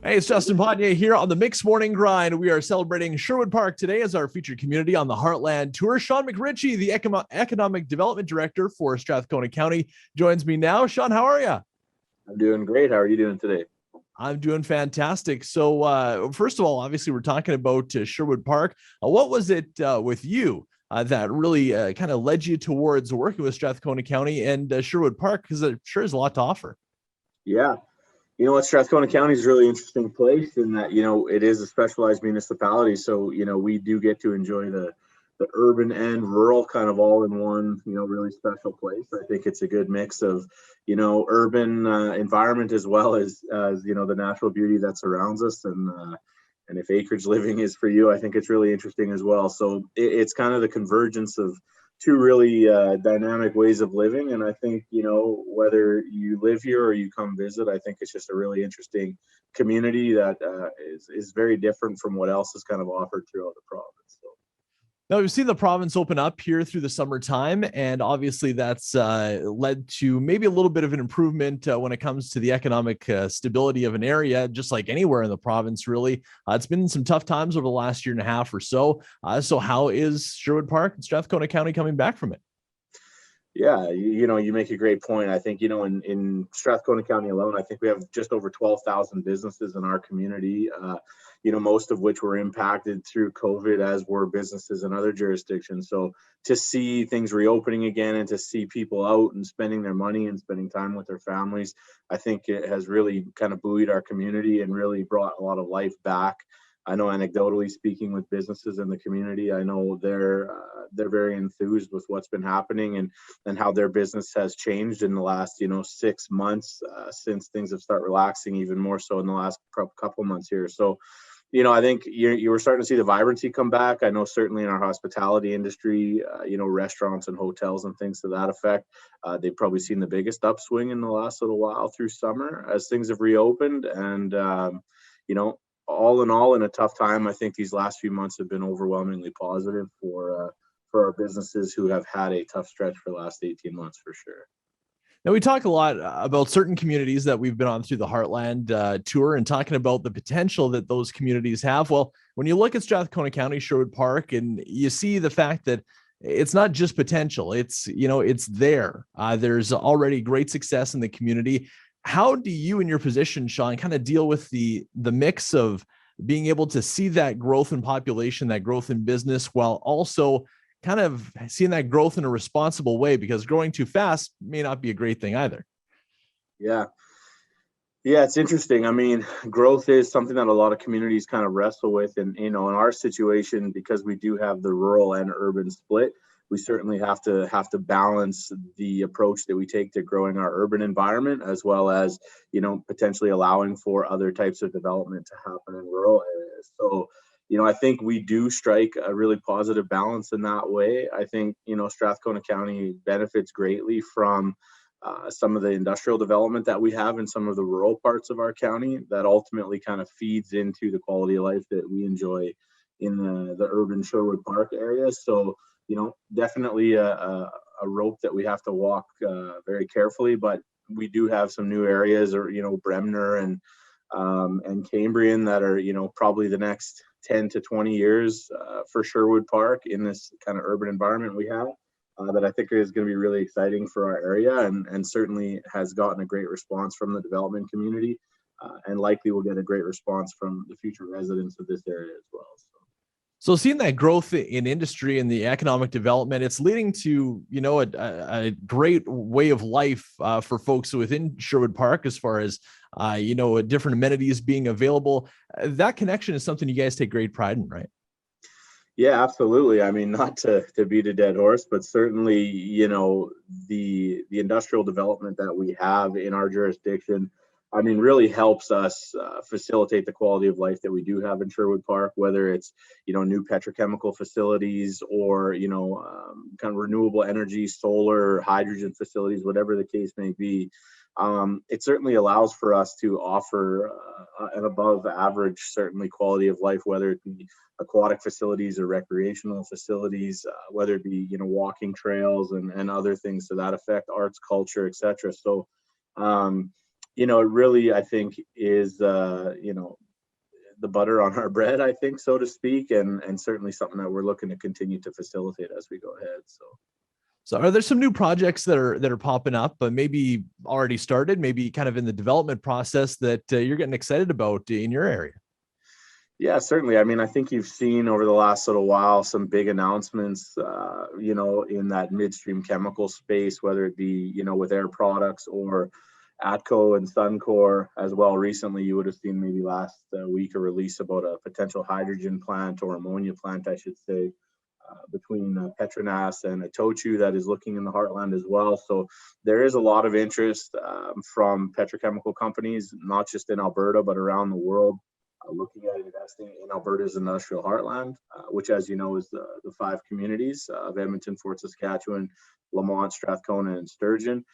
Hey, it's Justin Pontier here on the Mixed Morning Grind. We are celebrating Sherwood Park today as our featured community on the Heartland Tour. Sean McRitchie, the Economic Development Director for Strathcona County, joins me now. Sean, how are you? I'm doing great. How are you doing today? I'm doing fantastic. So, first of all, obviously, we're talking about Sherwood Park. What was it with you that really kind of led you towards working with Strathcona County and Sherwood Park? Because it sure is a lot to offer. Yeah. You know what? Strathcona County is a really interesting place in that, it is a specialized municipality. So, we do get to enjoy the urban and rural kind of all in one, really special place. I think it's a good mix of, urban environment as well as, the natural beauty that surrounds us. And if acreage living is for you, I think it's really interesting as well. So it's kind of the convergence of two really dynamic ways of living. And I think, whether you live here or you come visit, I think it's just a really interesting community that is very different from what else is kind of offered throughout the province. So. Now, we've seen the province open up here through the summertime, and obviously that's led to maybe a little bit of an improvement when it comes to the economic stability of an area, just like anywhere in the province, really. It's been some tough times over the last year and a half or so. So how is Sherwood Park and Strathcona County coming back from it? Yeah, you make a great point. I think, in Strathcona County alone, I think we have just over 12,000 businesses in our community, most of which were impacted through COVID, as were businesses in other jurisdictions. So to see things reopening again and to see people out and spending their money and spending time with their families, I think it has really kind of buoyed our community and really brought a lot of life back. I know anecdotally speaking with businesses in the community, I know they're very enthused with what's been happening and how their business has changed in the last 6 months since things have started relaxing, even more so in the last couple months here. So I think you were starting to see the vibrancy come back. I know certainly in our hospitality industry, restaurants and hotels and things to that effect, they've probably seen the biggest upswing in the last little while through summer as things have reopened. And all in all, in a tough time, I think these last few months have been overwhelmingly positive for our businesses who have had a tough stretch for the last 18 months for sure. Now, we talk a lot about certain communities that we've been on through the Heartland tour and talking about the potential that those communities have. Well, when you look at Strathcona County, Sherwood Park, and you see the fact that it's not just potential, it's there. There's already great success in the community. How do you, in your position, Sean, kind of deal with the mix of being able to see that growth in population, that growth in business, while also kind of seeing that growth in a responsible way, because growing too fast may not be a great thing either. Yeah. Yeah, it's interesting. I mean, growth is something that a lot of communities kind of wrestle with. And, in our situation, because we do have the rural and urban split, we certainly have to balance the approach that we take to growing our urban environment, as well as, potentially allowing for other types of development to happen in rural areas. So, I think we do strike a really positive balance in that way. I think, Strathcona County benefits greatly from some of the industrial development that we have in some of the rural parts of our county that ultimately kind of feeds into the quality of life that we enjoy in the urban Sherwood Park area. So, definitely a rope that we have to walk very carefully, but we do have some new areas, or, Bremner and Cambrian, that are, probably the next 10 to 20 years for Sherwood Park in this kind of urban environment we have. That I think is going to be really exciting for our area, and certainly has gotten a great response from the development community, and likely will get a great response from the future residents of this area as well. So seeing that growth in industry and the economic development, it's leading to, a great way of life for folks within Sherwood Park, as far as, different amenities being available. That connection is something you guys take great pride in, right? Yeah, absolutely. I mean, not to beat a dead horse, but certainly, the industrial development that we have in our jurisdiction, I mean, really helps us facilitate the quality of life that we do have in Sherwood Park, whether it's, new petrochemical facilities, or, kind of renewable energy, solar, hydrogen facilities, whatever the case may be. It certainly allows for us to offer an above average, certainly, quality of life, whether it be aquatic facilities or recreational facilities, whether it be, walking trails and other things to that effect, arts, culture, etc. So, It really, I think, is, the butter on our bread, I think, so to speak, and certainly something that we're looking to continue to facilitate as we go ahead. So are there some new projects that are popping up, but maybe already started, maybe kind of in the development process that you're getting excited about in your area? Yeah, certainly. I mean, I think you've seen over the last little while some big announcements, in that midstream chemical space, whether it be, with Air Products or Atco and Suncor as well. Recently, you would have seen maybe last week a release about a potential hydrogen plant or ammonia plant, I should say, between Petronas and Itochu that is looking in the Heartland as well. So there is a lot of interest from petrochemical companies, not just in Alberta, but around the world, looking at investing in Alberta's industrial heartland, which, as you know, is the five communities of Edmonton, Fort Saskatchewan, Lamont, Strathcona, and Sturgeon.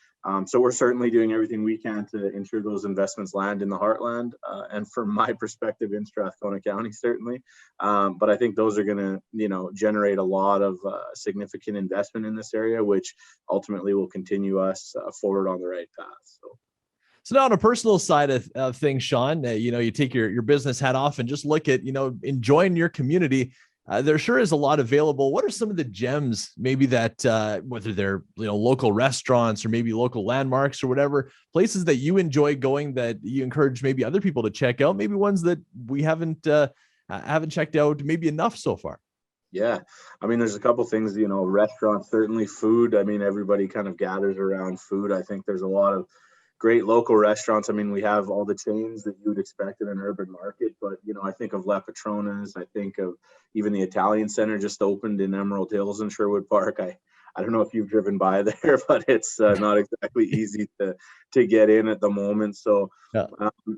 So we're certainly doing everything we can to ensure those investments land in the heartland, and from my perspective, in Strathcona County, certainly. But I think those are going to, generate a lot of significant investment in this area, which ultimately will continue us forward on the right path. So now on a personal side of things, Sean, you take your business hat off and just look at, enjoying your community. There sure is a lot available. What are some of the gems, maybe that, whether they're, local restaurants or maybe local landmarks or whatever, places that you enjoy going that you encourage maybe other people to check out, maybe ones that we haven't checked out maybe enough so far? Yeah, I mean, there's a couple things, restaurants, certainly food. I mean, everybody kind of gathers around food. I think there's a lot of great local restaurants. I mean, we have all the chains that you would expect in an urban market, but I think of La Patrona's. I think of even the Italian Center just opened in Emerald Hills in Sherwood Park. I don't know if you've driven by there, but it's not exactly easy to get in at the moment. So, Yeah.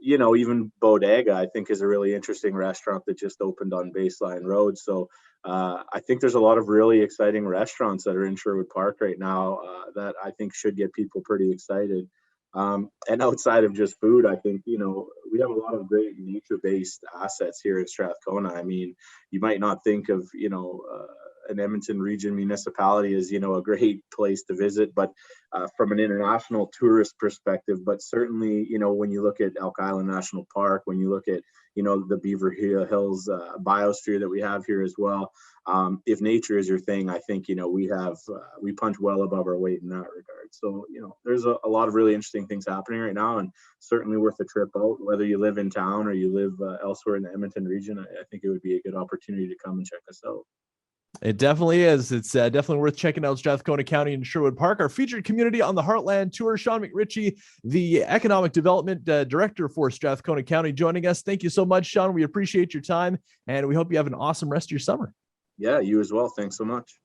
Even Bodega, I think, is a really interesting restaurant that just opened on Baseline Road. So I think there's a lot of really exciting restaurants that are in Sherwood Park right now that I think should get people pretty excited. And outside of just food, I think, we have a lot of great nature-based assets here in Strathcona. I mean, you might not think of, an Edmonton region municipality as, a great place to visit, but from an international tourist perspective, but certainly, when you look at Elk Island National Park, when you look at, the Beaver Hills biosphere that we have here as well. If nature is your thing, I think, we punch well above our weight in that regard. So, there's a lot of really interesting things happening right now, and certainly worth a trip out, whether you live in town or you live elsewhere in the Edmonton region. I think it would be a good opportunity to come and check us out. It definitely is. It's definitely worth checking out Strathcona County and Sherwood Park. Our featured community on the Heartland Tour, Sean McRitchie, the Economic Development Director for Strathcona County, joining us. Thank you so much, Sean. We appreciate your time, and we hope you have an awesome rest of your summer. Yeah, you as well. Thanks so much.